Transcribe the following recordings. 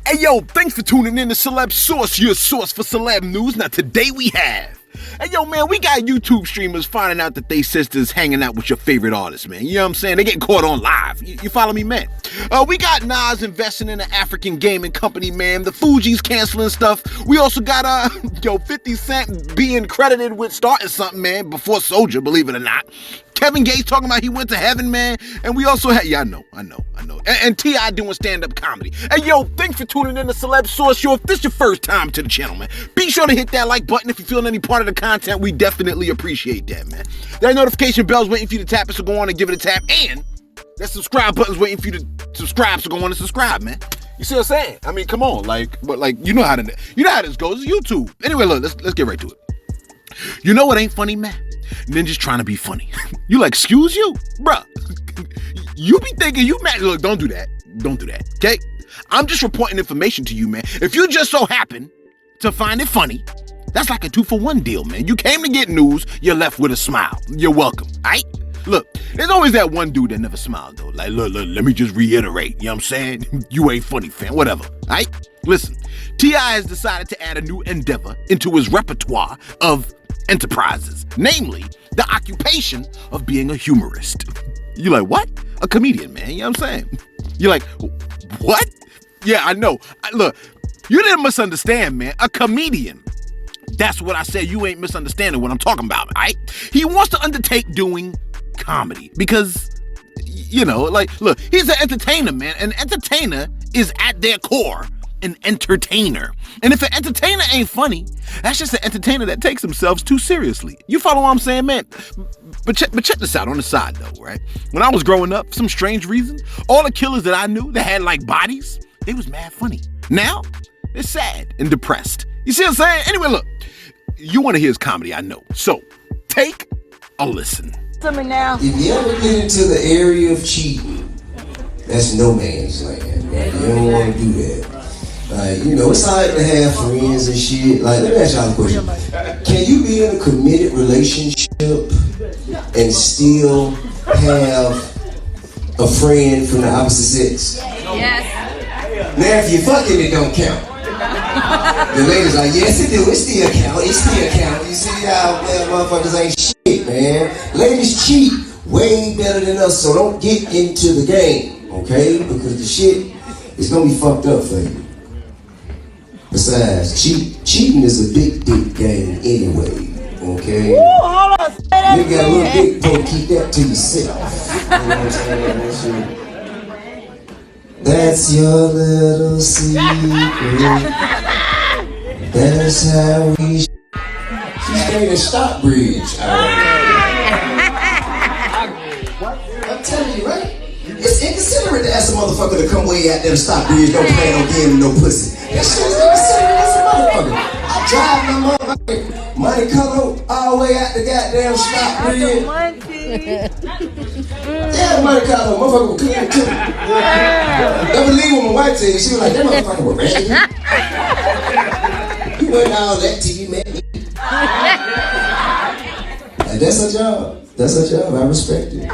Hey yo, thanks for tuning in to Celeb Source, your source for celeb news. Now today we have, hey yo man, we got YouTube streamers finding out that they sisters hanging out with your favorite artists, man. You know what I'm saying? They getting caught on live. You follow me, man? We got Nas investing in an African gaming company, man. The Fugees canceling stuff. We also got 50 Cent being credited with starting something, man, before Soldier, believe it or not. Kevin Gates talking about he went to heaven, man. And we also had, I know. And T.I. doing stand-up comedy. Hey, yo, thanks for tuning in to Celeb Source. If this your first time to the channel, man, be sure to hit that like button if you're feeling any part of the content. We definitely appreciate that, man. That notification bell's waiting for you to tap it, so go on and give it a tap. And that subscribe button's waiting for you to subscribe, so go on and subscribe, man. You see what I'm saying? I mean, come on, but you know how this goes. It's YouTube. Anyway, look, let's get right to it. You know what ain't funny, man? Ninjas trying to be funny. You like, excuse you? Bruh. You be thinking you mad. Look, don't do that. Don't do that, okay? I'm just reporting information to you, man. If you just so happen to find it funny, that's like a 2-for-1 deal, man. You came to get news, you're left with a smile. You're welcome, all right? Look, there's always that one dude that never smiled, though. Like, look, let me just reiterate, you know what I'm saying? You ain't funny, fam, whatever, all right? Listen, T.I. has decided to add a new endeavor into his repertoire of enterprises, namely the occupation of being a humorist. You like, what? A comedian, man, you know what I'm saying? You're like, what? Yeah, I know. Look, you didn't misunderstand, man. A comedian. That's what I said. You ain't misunderstanding what I'm talking about, all right? He wants to undertake doing comedy because, look, he's an entertainer, man. An entertainer is at their core an entertainer. And if an entertainer ain't funny, that's just an entertainer that takes themselves too seriously. You follow what I'm saying, man? But check this out on the side, though, right? When I was growing up, for some strange reason, all the killers that I knew that had, like, bodies, they was mad funny. Now, they're sad and depressed. You see what I'm saying? Anyway, look, you want to hear his comedy, I know. So, take a listen. If you ever get into the area of cheating, that's no man's land, right? You don't want to do that. It's hard to have friends and shit. Like, let me ask y'all a question. Can you be in a committed relationship and still have a friend from the opposite sex? Yes. Now, if you're fucking, it don't count. The ladies are like, yes, it do. It still count. It still count. You see how motherfuckers ain't shit, man. Ladies cheat way better than us, so don't get into the game, okay? Because the shit is gonna be fucked up for you. Besides, cheating is a big dick game anyway, okay? Ooh, hold on, say that you got a little dick, don't keep that to yourself. You know what I'm saying? That's your little secret. That's how we. She's made a Stockbridge. I'm telling you, right? It's inconsiderate to ask a motherfucker to come way out there to Stockbridge, don't plan on getting no pussy. That shit is inconsiderate as a motherfucker. I drive my motherfucking Monte Carlo all the way out the goddamn Stockbridge. Yeah, Monte Carlo, motherfucker was clean too. Never leave with my wife to you. She was like, that motherfucker was raggedy. You wasn't all that till you met me. And that's her job. That's her job. I respect it.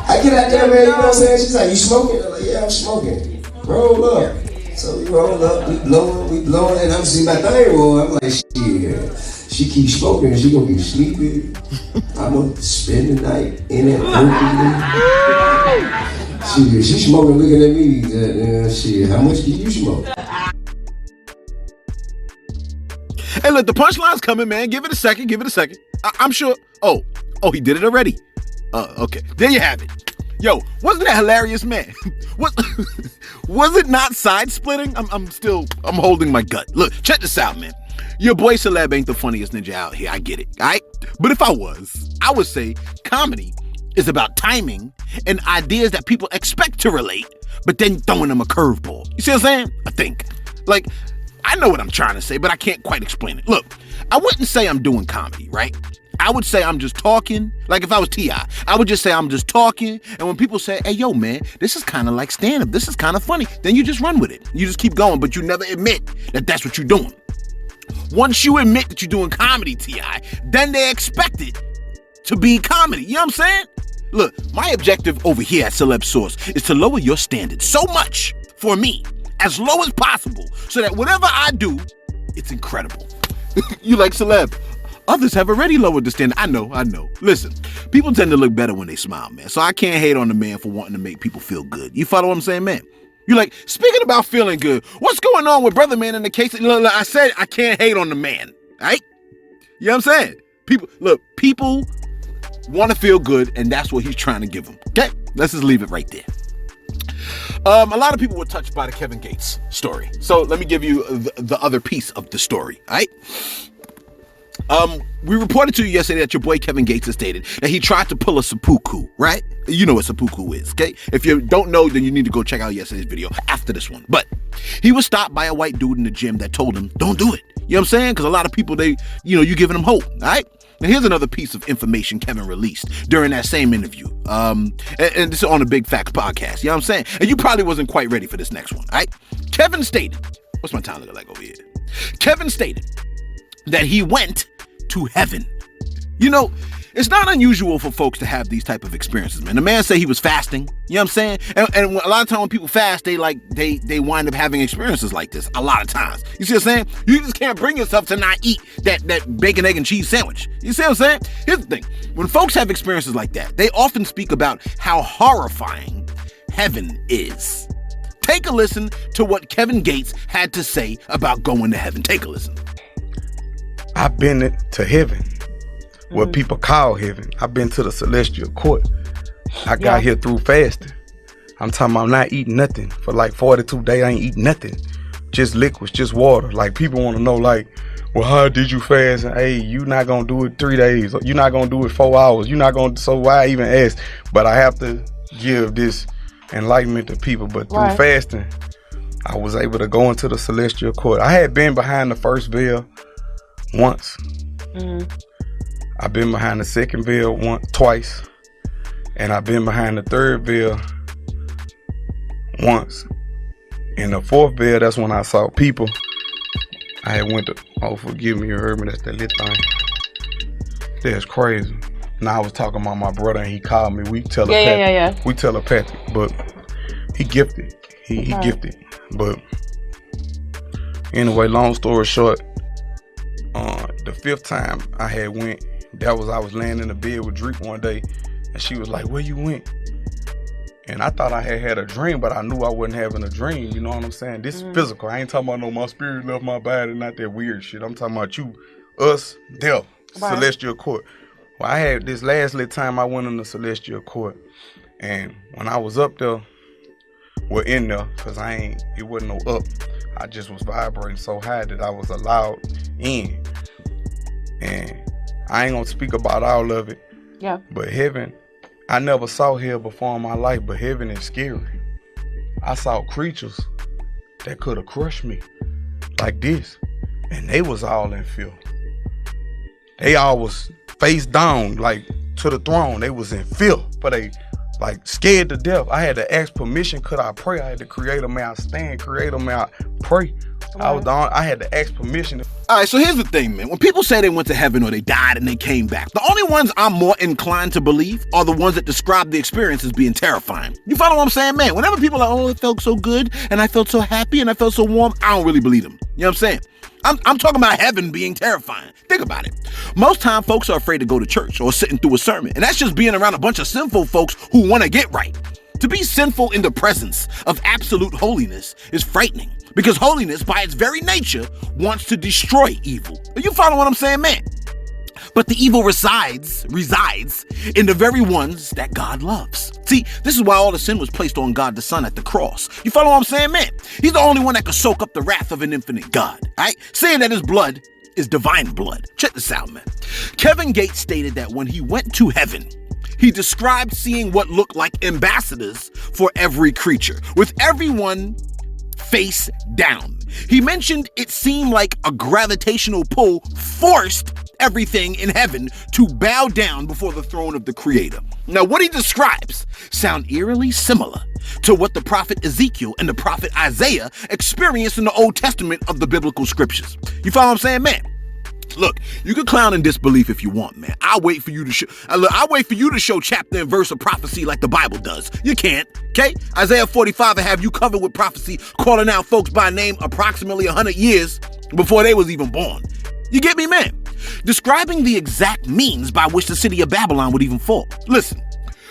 I get out there, man, you know what I'm saying? She's like, you smoking? I'm like, yeah, I'm smoking. Roll up. So we roll up, we blowing, and I'm seeing my thing roll. I'm like, shit, she keeps smoking and she gonna be sleepy. I'm gonna spend the night in it. She smoking, looking at me, shit, how much do you smoke? Hey, look, the punchline's coming, man. Give it a second. I'm sure. Oh, he did it already. Okay, there you have it. Yo, wasn't that hilarious, man? Was it not side splitting? I'm holding my gut. Look, check this out, man. Your boy Celeb ain't the funniest ninja out here. I get it, all right? But if I was, I would say comedy is about timing and ideas that people expect to relate, but then throwing them a curveball. You see what I'm saying? I think. Like, I know what I'm trying to say, but I can't quite explain it. Look, I wouldn't say I'm doing comedy, right? I would say I'm just talking. Like if I was T.I., I would just say I'm just talking. And when people say, hey, yo, man, this is kind of like stand-up. This is kind of funny. Then you just run with it. You just keep going, but you never admit that that's what you're doing. Once you admit that you're doing comedy, T.I., then they expect it to be comedy. You know what I'm saying? Look, my objective over here at Celeb Source is to lower your standards so much for me as low as possible so that whatever I do, it's incredible. You like celeb? Others have already lowered the standard. I know. Listen, people tend to look better when they smile, man. So I can't hate on the man for wanting to make people feel good. You follow what I'm saying, man? You like, speaking about feeling good, what's going on with brother man in the case? Look, I said I can't hate on the man, right? You know what I'm saying? People want to feel good, and that's what he's trying to give them. Okay? Let's just leave it right there. A lot of people were touched by the Kevin Gates story. So let me give you the other piece of the story, all right? We reported to you yesterday that your boy Kevin Gates has stated that he tried to pull a seppuku, right? You know what seppuku is, okay? If you don't know, then you need to go check out yesterday's video after this one. But he was stopped by a white dude in the gym that told him, don't do it. You know what I'm saying? Because a lot of people, you giving them hope, all right? Now here's another piece of information Kevin released during that same interview. And this is on the Big Facts podcast, you know what I'm saying? And you probably wasn't quite ready for this next one, all right? Kevin stated, what's my time looking like over here? Kevin stated that he went to heaven. You know, it's not unusual for folks to have these type of experiences, man. The man said he was fasting, you know what I'm saying? And a lot of times when people fast, they wind up having experiences like this a lot of times. You see what I'm saying? You just can't bring yourself to not eat that bacon, egg, and cheese sandwich. You see what I'm saying? Here's the thing. When folks have experiences like that, they often speak about how horrifying heaven is. Take a listen to what Kevin Gates had to say about going to heaven. Take a listen. I've been to heaven, what people call heaven. I've been to the celestial court. I got here through fasting. I'm talking about not eating nothing. For like 42 days, I ain't eating nothing. Just liquids, just water. Like, people want to know, like, well, how did you fast? And, hey, you not going to do it 3 days. You're not going to do it 4 hours. You're not going to, so why even ask? But I have to give this enlightenment to people. But through fasting, I was able to go into the celestial court. I had been behind the first veil once. I've been behind the second veil twice, and I've been behind the third veil once. In the fourth veil, that's when I saw people. I had went to, oh, forgive me, you heard me, that's that lit thing. That's crazy. Now I was talking about my brother, and he called me. We telepathic. We telepathic, but he gifted. He gifted. But anyway, long story short, the fifth time I had went, I was laying in the bed with Drake one day, and she was like, where you went? And I thought I had a dream, but I knew I wasn't having a dream. You know what I'm saying? This is physical. I ain't talking about my spirit left my body, not that weird shit. I'm talking about you, us, death, celestial court. Well, I had this last little time I went in the celestial court, and when I was up there, in there, because it wasn't no up. I just was vibrating so high that I was allowed in. And I ain't gonna speak about all of it. Yeah. But heaven, I never saw hell before in my life, but heaven is scary. I saw creatures that could have crushed me like this, and they was all in fear. They all was face down, like to the throne. They was in fear, but they like scared to death. I had to ask permission. Could I pray? I had to create a may I stand, create a may I pray. I had to ask permission. All right, so here's the thing, man. When people say they went to heaven or they died and they came back, the only ones I'm more inclined to believe are the ones that describe the experience as being terrifying. You follow what I'm saying, man? Whenever people are like, oh, it felt so good and I felt so happy and I felt so warm, I don't really believe them. You know what I'm saying? I'm talking about heaven being terrifying. Think about it. Most time folks are afraid to go to church or sitting through a sermon, and that's just being around a bunch of sinful folks who want to get right. To be sinful in the presence of absolute holiness is frightening, because holiness, by its very nature, wants to destroy evil. You follow what I'm saying, man? But the evil resides in the very ones that God loves. See, this is why all the sin was placed on God the Son at the cross. You follow what I'm saying, man? He's the only one that could soak up the wrath of an infinite God, right? Saying that his blood is divine blood. Check this out, man. Kevin Gates stated that when he went to heaven, he described seeing what looked like ambassadors for every creature, with everyone face down. He mentioned it seemed like a gravitational pull forced everything in heaven to bow down before the throne of the Creator. Now, what he describes sound eerily similar to what the prophet Ezekiel and the prophet Isaiah experienced in the Old Testament of the biblical scriptures. You follow what I'm saying, man? Look, you can clown in disbelief if you want, man. I'll wait for you to show chapter and verse of prophecy like the Bible does. You can't, okay? Isaiah 45 will have you covered with prophecy, calling out folks by name approximately 100 years before they was even born. You get me, man? Describing the exact means by which the city of Babylon would even fall. Listen,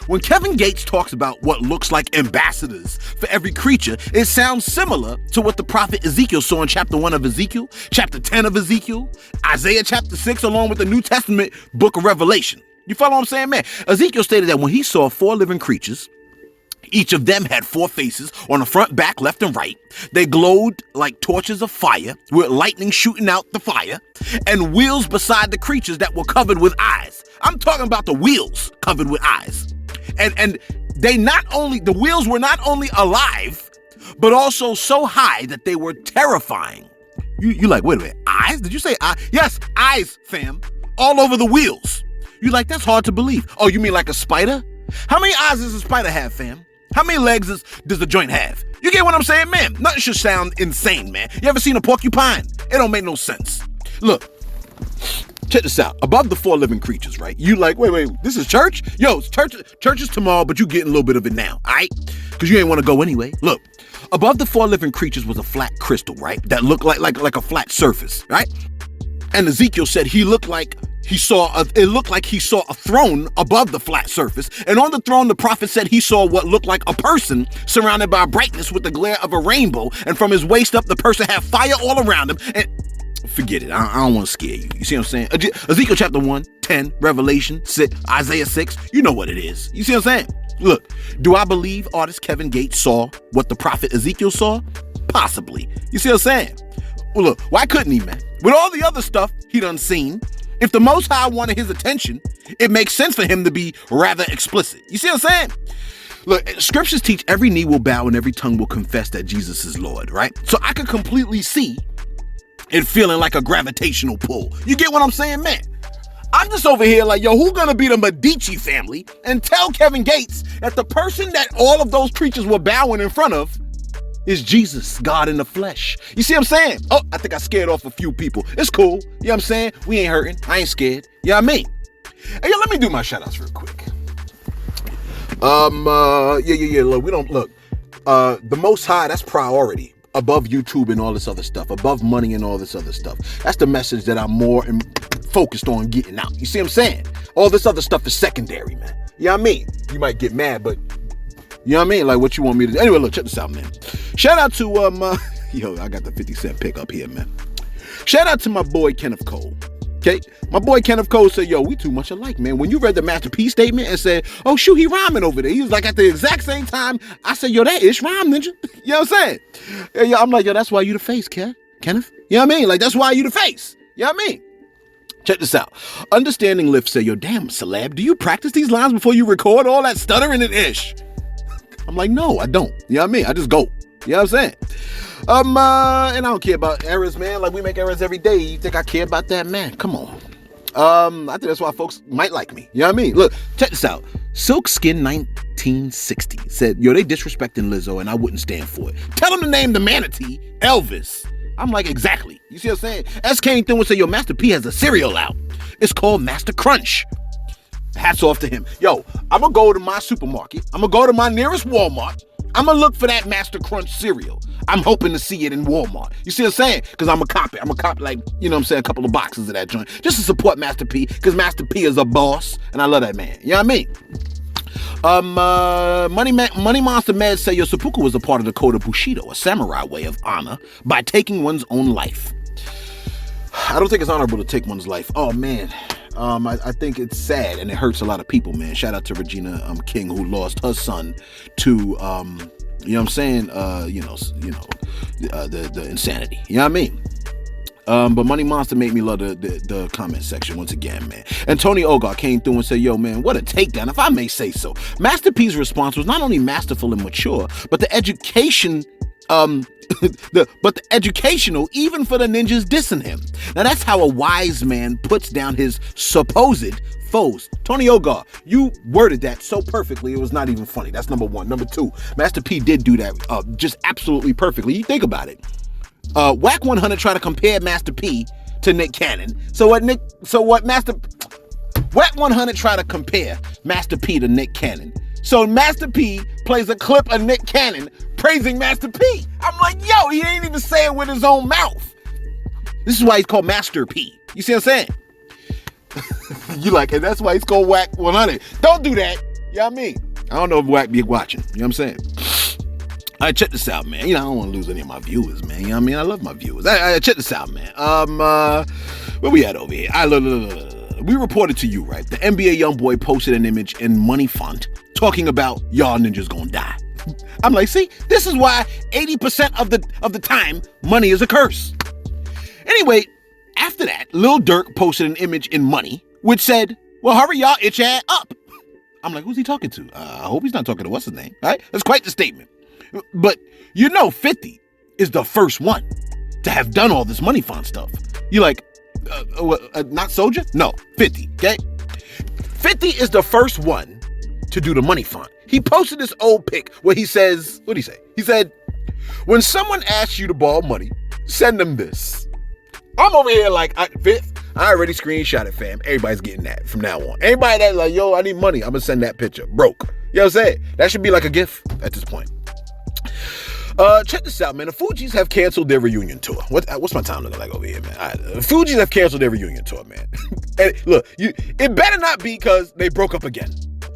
when Kevin Gates talks about what looks like ambassadors for every creature, it sounds similar to what the prophet Ezekiel saw in chapter 1 of Ezekiel, chapter 10 of Ezekiel, Isaiah chapter 6, along with the New Testament book of Revelation. You follow what I'm saying, man? Ezekiel stated that when he saw 4 living creatures, each of them had 4 faces on the front, back, left, and right. They glowed like torches of fire, with lightning shooting out the fire, and wheels beside the creatures that were covered with eyes. I'm talking about the wheels covered with eyes. And the wheels were not only alive, but also so high that they were terrifying. You like, wait a minute, eyes? Did you say eyes? Yes, eyes, fam, all over the wheels. You like, that's hard to believe. Oh, you mean like a spider? How many eyes does a spider have, fam? How many legs does the joint have? You get what I'm saying, man? Nothing should sound insane, man. You ever seen a porcupine? It don't make no sense. Look, check this out. Above the 4 living creatures, right? You like, wait, this is church? Yo, church is tomorrow, but you getting a little bit of it now, all right? Because you ain't want to go anyway. Look, above the 4 living creatures was a flat crystal, right? That looked like a flat surface, right? And Ezekiel said it looked like he saw a throne above the flat surface. And on the throne, the prophet said he saw what looked like a person surrounded by brightness with the glare of a rainbow. And from his waist up, the person had fire all around him. And forget it. I don't want to scare you. You see what I'm saying? Ezekiel chapter 1, 10, Revelation 6, Isaiah 6. You know what it is. You see what I'm saying? Look, do I believe artist Kevin Gates saw what the prophet Ezekiel saw? Possibly. You see what I'm saying? Well, look, why couldn't he, man? With all the other stuff he done seen, if the Most High wanted his attention, it makes sense for him to be rather explicit. You see what I'm saying? Look, scriptures teach every knee will bow and every tongue will confess that Jesus is Lord, right? So I could completely see it feeling like a gravitational pull. You get what I'm saying, man? I'm just over here like, yo, who gonna be the Medici family and tell Kevin Gates that the person that all of those creatures were bowing in front of is Jesus, God in the flesh? You see what I'm saying? Oh, I think I scared off a few people. It's cool. You know what I'm saying? We ain't hurting. I ain't scared. You know what I mean? Hey, yo, let me do my shout outs real quick. Look, we don't look. The Most High, that's priority above YouTube and all this other stuff, above money and all this other stuff. That's the message that I'm more focused on getting out. You see what I'm saying? All this other stuff is secondary, man. You know what I mean? You might get mad, but you know what I mean? Like, what you want me to do? Anyway, look, check this out, man. Shout out to, yo, I got the 50 Cent pick up here, man. Shout out to my boy, Kenneth Cole. Okay? My boy, Kenneth Cole said, yo, we too much alike, man. When you read the Master P statement and said, oh, shoot, he rhyming over there. He was like, at the exact same time, I said, yo, that ish rhyme, ninja. You know what I'm saying? Yeah, I'm like, yo, that's why you the face, Kenneth. You know what I mean? Like, that's why you the face. You know what I mean? Check this out. Understanding Lift said, yo, damn, celeb, do you practice these lines before you record all that stuttering and ish? I'm like, no, I don't. You know what I mean? I just go. You know what I'm saying? And I don't care about errors, man. Like, we make errors every day. You think I care about that, man? Come on. I think that's why folks might like me. You know what I mean? Look, check this out. Silkskin 1960 said, yo, they disrespecting Lizzo and I wouldn't stand for it. Tell them to name the manatee Elvis. I'm like, exactly. You see what I'm saying? S came through and said, yo, Master P has a cereal out. It's called Master Crunch. Hats off to him. Yo, I'm going to go to my supermarket. I'm going to go to my nearest Walmart. I'm going to look for that Master Crunch cereal. I'm hoping to see it in Walmart. You see what I'm saying? Because I'm going to cop it. I'm going to cop, like, you know what I'm saying, a couple of boxes of that joint. Just to support Master P. Because Master P is a boss. And I love that man. You know what I mean? Money Monster Med say your seppuku was a part of the code of Bushido, a samurai way of honor, by taking one's own life. I don't think it's honorable to take one's life. Oh, man. I think it's sad and it hurts a lot of people, man. Shout out to Regina King, who lost her son to, you know what I'm saying? The insanity. You know what I mean? But Money Monster made me love the comment section once again, man. And Tony Ogar came through and said, yo, man, what a takedown, if I may say so. Master P's response was not only masterful and mature, but the educational, even for the ninjas dissing him. Now that's how a wise man puts down his supposed foes. Tony Ogar, you worded that so perfectly, it was not even funny. That's number one. Number two, Master P did do that just absolutely perfectly. You think about it. Whack 100 try to compare Master P to Nick Cannon. So what Whack 100 try to compare Master P to Nick Cannon. So Master P plays a clip of Nick Cannon praising Master P. I'm like, yo, he ain't even say it with his own mouth. This is why he's called Master P. You see what I'm saying? You like, and that's why he's called Whack 100. Don't do that. You know what I mean? I don't know if Whack be watching. You know what I'm saying? All right, check this out, man. You know, I don't want to lose any of my viewers, man. You know what I mean? I love my viewers. All right, check this out, man. Where we at over here? We reported to you, right? The NBA YoungBoy posted an image in money font talking about y'all ninjas gonna die. I'm like, see, this is why 80% of the time money is a curse. Anyway, after that, Lil Durk posted an image in money which said, well, hurry y'all itch ass up. I'm like, who's he talking to? I hope he's not talking to what's his name, right? That's quite the statement. But you know 50 is the first one to have done all this money font stuff. You like, not Soldier? No, 50, okay? 50 is the first one to do the money font. He posted this old pic where he says, what'd he say? He said, when someone asks you to borrow money, send them this. I'm over here like, Fifth, I already screenshot it, fam. Everybody's getting that from now on. Anybody that's like, yo, I need money, I'm gonna send that picture. Broke. You know what I'm saying? That should be like a gift at this point. Check this out, man. The Fugees have canceled their reunion tour. What's my time looking like over here, man? The Fugees have canceled their reunion tour, man. And look, it better not be because they broke up again.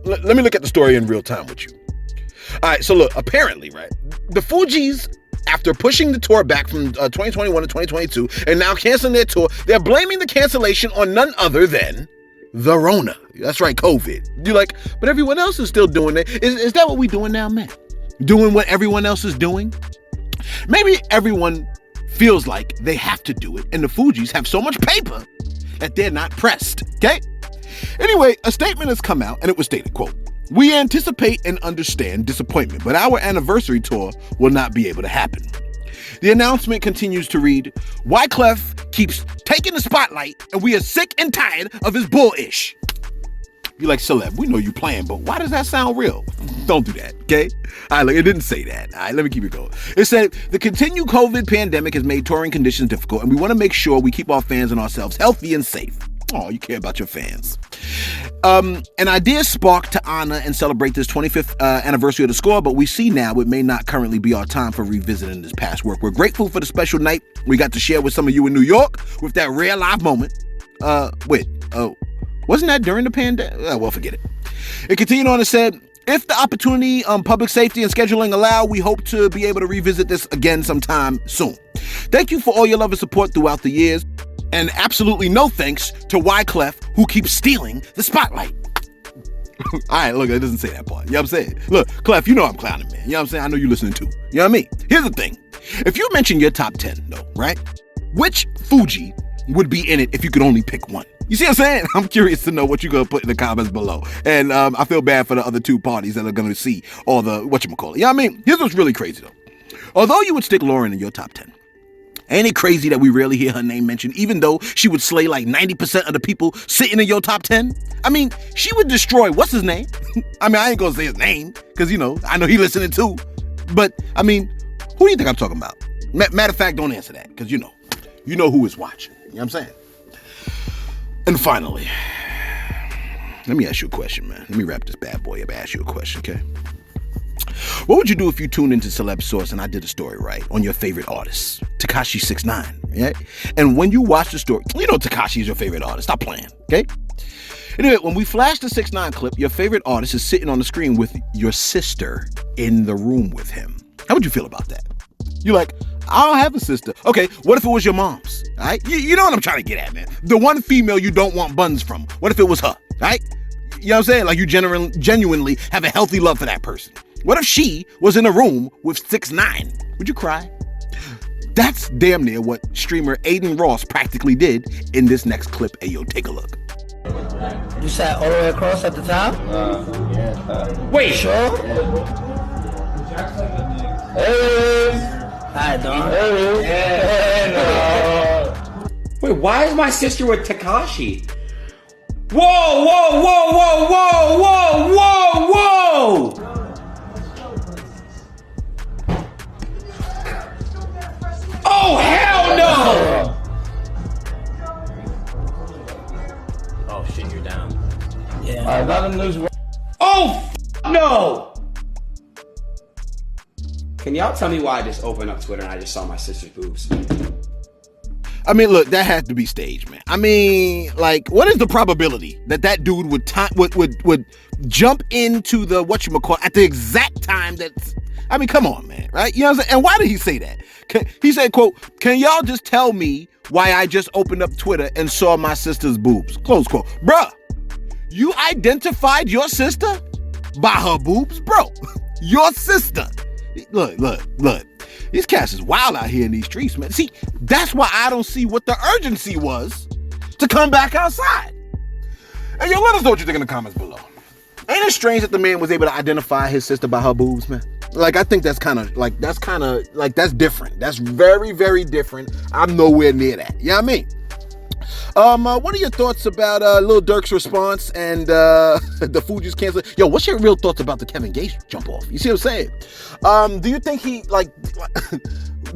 Let me look at the story in real time with you. All right, so look, apparently, right, the Fugees, after pushing the tour back from 2021 to 2022 and now canceling their tour, they're blaming the cancellation on none other than the Rona. That's right, COVID. You're like, but everyone else is still doing it. Is that what we doing now, man? Doing what everyone else is doing? Maybe everyone feels like they have to do it, and the Fugees have so much paper that they're not pressed, okay? Anyway, a statement has come out, and it was stated, quote, we anticipate and understand disappointment, but our anniversary tour will not be able to happen. The announcement continues to read, Wyclef keeps taking the spotlight, and we are sick and tired of his bullish. You're like, Celeb, we know you playing, but why does that sound real? Don't do that, okay? All right, look, it didn't say that. All right, let me keep it going. It said, the continued COVID pandemic has made touring conditions difficult, and we want to make sure we keep our fans and ourselves healthy and safe. Oh, you care about your fans. An idea sparked to honor and celebrate this 25th anniversary of the score, but we see now it may not currently be our time for revisiting this past work. We're grateful for the special night we got to share with some of you in New York with that rare live moment. Wasn't that during the pandemic? Well, forget it. It continued on and said, if the opportunity, public safety and scheduling allow, we hope to be able to revisit this again sometime soon. Thank you for all your love and support throughout the years. And absolutely no thanks to Wyclef, who keeps stealing the spotlight. All right, look, it doesn't say that part. You know what I'm saying? Look, Clef, you know I'm clowning, man. You know what I'm saying? I know you're listening too. You know what I mean? Here's the thing. If you mention your top 10, though, right? Which Fuji would be in it if you could only pick one? You see what I'm saying? I'm curious to know what you're going to put in the comments below. And I feel bad for the other two parties that are going to see all the whatchamacallit. You know what I mean? Here's what's really crazy, though. Although you would stick Lauren in your top 10, ain't it crazy that we rarely hear her name mentioned, even though she would slay like 90% of the people sitting in your top 10? I mean, she would destroy, what's his name? I mean, I ain't going to say his name, because, you know, I know he listening too. But, I mean, who do you think I'm talking about? Matter of fact, don't answer that, because you know who is watching. You know what I'm saying? And finally, let me ask you a question, man. Let me wrap this bad boy up and ask you a question, okay? What would you do if you tuned into Celeb Source and I did a story, right, on your favorite artist, Tekashi 6ix9ine, right? And when you watch the story, you know Tekashi is your favorite artist. Stop playing, okay? Anyway, when we flash the 6ix9ine clip, your favorite artist is sitting on the screen with your sister in the room with him. How would you feel about that? You're like, I don't have a sister. Okay, what if it was your mom's, all right? You know what I'm trying to get at, man. The one female you don't want buns from. What if it was her, all right? You know what I'm saying? Like you genuinely have a healthy love for that person. What if she was in a room with 6ix9ine? Would you cry? That's damn near what streamer Adin Ross practically did in this next clip. Hey, yo, take a look. You sat all the way across at the top? Yeah. Wait, sure? Hey. Hi, Don. Hey. Wait, why is my sister with Tekashi? Whoa, whoa, whoa, whoa, whoa, whoa, whoa, whoa! Oh, hell no! cancellation, you're down. Yeah. Another news. Oh, no! Can y'all tell me why I just opened up Twitter and I just saw my sister's boobs? I mean, look, that had to be staged, man. I mean, like, what is the probability that that dude would jump into the whatchamacallit at the exact time that... I mean, come on, man, right? You know what I'm saying? And why did he say that? He said, quote, "Can y'all just tell me why I just opened up Twitter and saw my sister's boobs?" Close quote. Bruh, you identified your sister by her boobs? Bro, your sister. Look. These cats is wild out here in these streets, man. See, that's why I don't see what the urgency was to come back outside. And yo, let us know what you think in the comments below. Ain't it strange that the man was able to identify his sister by her boobs, man? Like, I think that's that's different. That's very, very different. I'm nowhere near that. You know what I mean? What are your thoughts about Lil Durk's response and the Fugees cancel? Yo, what's your real thoughts about the Kevin Gates jump off? You see what I'm saying? Do you think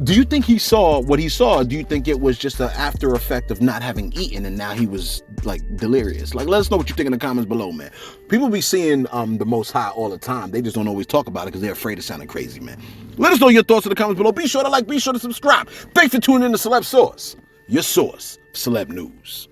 do you think he saw what he saw? Do you think it was just an after effect of not having eaten and now he was like delirious? Like, let us know what you think in the comments below, man. People be seeing the Most High all the time. They just don't always talk about it because they're afraid of sounding crazy, man. Let us know your thoughts in the comments below. Be sure to like, be sure to subscribe. Thanks for tuning in to Celeb Source, your source for celeb news.